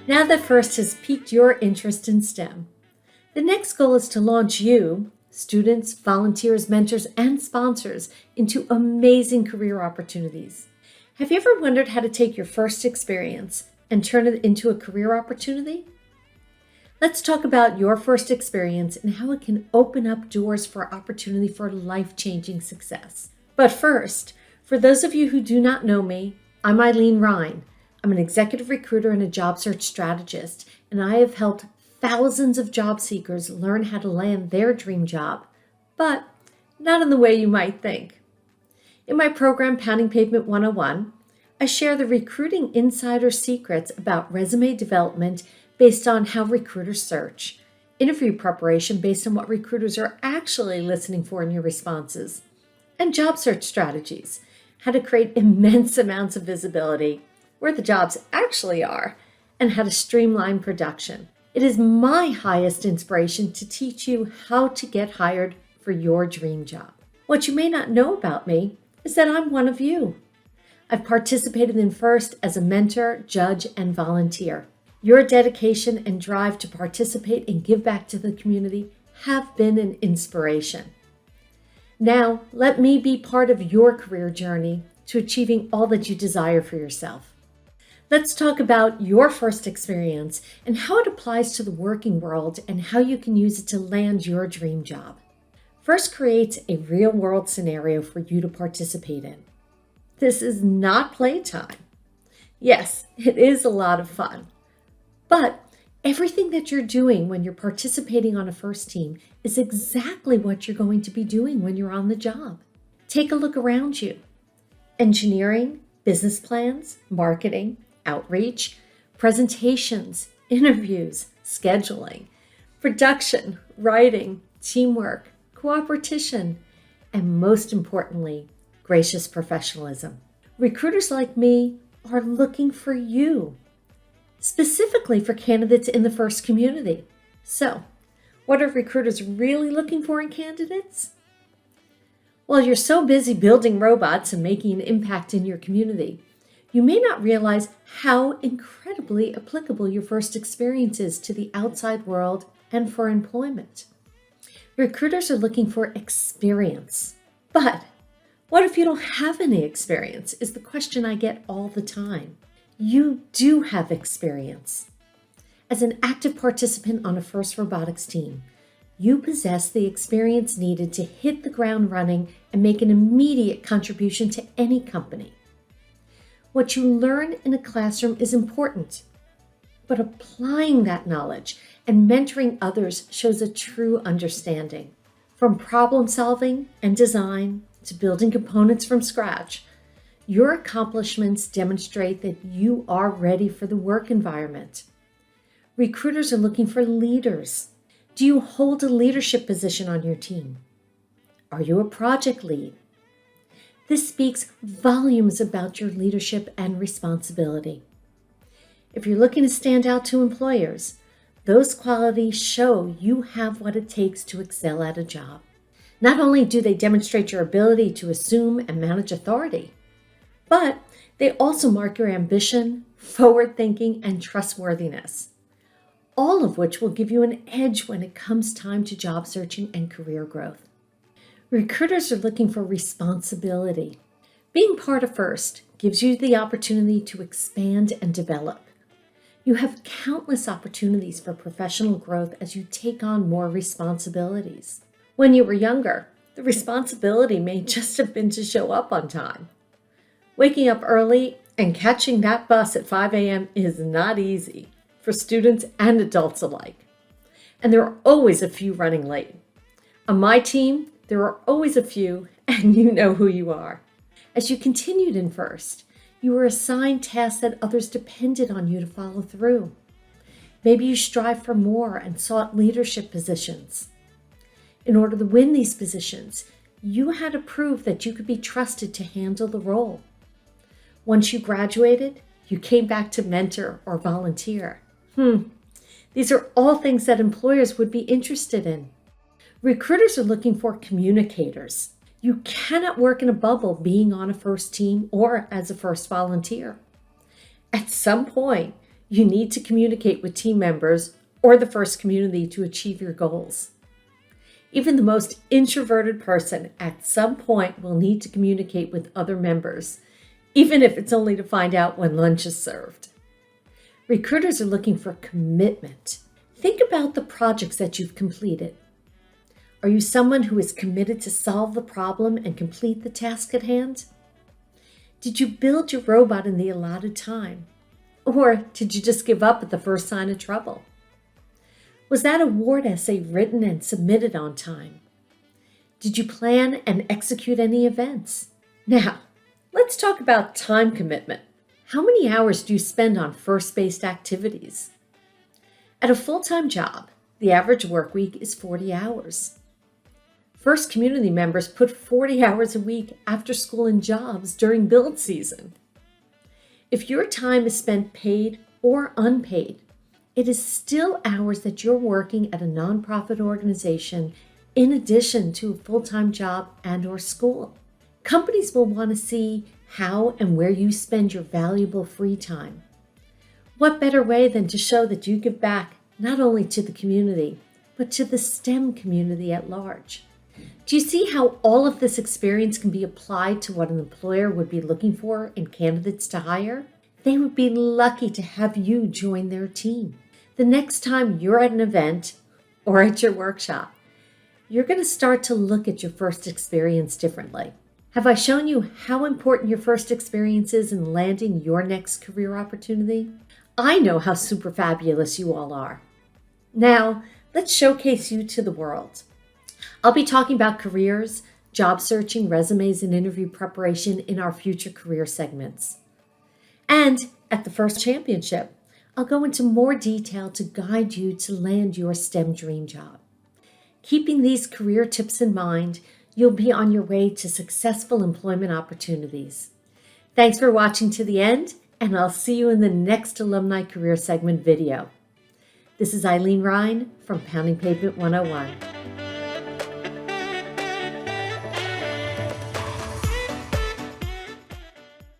Now that FIRST has piqued your interest in STEM, the next goal is to launch you, students, volunteers, mentors, and sponsors, into amazing career opportunities. Have you ever wondered how to take your first experience and turn it into a career opportunity? Let's talk about your first experience and how it can open up doors for opportunity for life-changing success. But first, for those of you who do not know me, I'm Ilene Rein. I'm an executive recruiter and a job search strategist, and I have helped thousands of job seekers learn how to land their dream job, but not in the way you might think. In my program, Pounding Pavement 101, I share the recruiting insider secrets about resume development based on how recruiters search, interview preparation based on what recruiters are actually listening for in your responses, and job search strategies, how to create immense amounts of visibility where the jobs actually are, and how to streamline production. It is my highest inspiration to teach you how to get hired for your dream job. What you may not know about me is that I'm one of you. I've participated in FIRST as a mentor, judge, and volunteer. Your dedication and drive to participate and give back to the community have been an inspiration. Now, let me be part of your career journey to achieving all that you desire for yourself. Let's talk about your first experience and how it applies to the working world and how you can use it to land your dream job. FIRST creates a real-world scenario for you to participate in. This is not playtime. Yes, it is a lot of fun. But everything that you're doing when you're participating on a FIRST team is exactly what you're going to be doing when you're on the job. Take a look around you. Engineering, business plans, marketing, outreach, presentations, interviews, scheduling, production, writing, teamwork, cooperation, and most importantly, gracious professionalism. Recruiters like me are looking for you, specifically for candidates in the FIRST community. So, what are recruiters really looking for in candidates? While you're so busy building robots and making an impact in your community, you may not realize how incredibly applicable your FIRST experience is to the outside world and for employment. Recruiters are looking for experience. But what if you don't have any experience, is the question I get all the time. You do have experience. As an active participant on a FIRST robotics team, you possess the experience needed to hit the ground running and make an immediate contribution to any company. What you learn in a classroom is important, but applying that knowledge and mentoring others shows a true understanding. From problem solving and design to building components from scratch, your accomplishments demonstrate that you are ready for the work environment. Recruiters are looking for leaders. Do you hold a leadership position on your team? Are you a project lead? This speaks volumes about your leadership and responsibility. If you're looking to stand out to employers, those qualities show you have what it takes to excel at a job. Not only do they demonstrate your ability to assume and manage authority, but they also mark your ambition, forward thinking, and trustworthiness, all of which will give you an edge when it comes time to job searching and career growth. Recruiters are looking for responsibility. Being part of FIRST gives you the opportunity to expand and develop. You have countless opportunities for professional growth as you take on more responsibilities. When you were younger, the responsibility may just have been to show up on time. Waking up early and catching that bus at 5 a.m. is not easy for students and adults alike. And there are always a few running late. On my team, there are always a few, and you know who you are. As you continued in FIRST, you were assigned tasks that others depended on you to follow through. Maybe you strived for more and sought leadership positions. In order to win these positions, you had to prove that you could be trusted to handle the role. Once you graduated, you came back to mentor or volunteer. These are all things that employers would be interested in. Recruiters are looking for communicators. You cannot work in a bubble being on a FIRST team or as a FIRST volunteer. At some point, You need to communicate with team members or the first community to achieve your goals. Even the most introverted person at some point will need to communicate with other members, even if it's only to find out when lunch is served. Recruiters are looking for commitment. Think about the projects that you've completed. Are you someone who is committed to solve the problem and complete the task at hand? Did you build your robot in the allotted time? Or did you just give up at the first sign of trouble? Was that award essay written and submitted on time? Did you plan and execute any events? Now, let's talk about time commitment. How many hours do you spend on first-based activities? At a full-time job, the average work week is 40 hours. First community members put 40 hours a week after school and jobs during build season. If your time is spent paid or unpaid, it is still hours that you're working at a nonprofit organization in addition to a full-time job and or school. Companies will want to see how and where you spend your valuable free time. What better way than to show that you give back not only to the community, but to the STEM community at large? Do you see how all of this experience can be applied to what an employer would be looking for in candidates to hire? They would be lucky to have you join their team. The next time you're at an event or at your workshop, you're going to start to look at your first experience differently. Have I shown you how important your first experience is in landing your next career opportunity? I know how super fabulous you all are. Now, let's showcase you to the world. I'll be talking about careers, job searching, resumes, and interview preparation in our future career segments. And at the first championship, I'll go into more detail to guide you to land your STEM dream job. Keeping these career tips in mind, you'll be on your way to successful employment opportunities. Thanks for watching to the end, and I'll see you in the next Alumni Career Segment video. This is Ilene Rein from Pounding Pavement 101.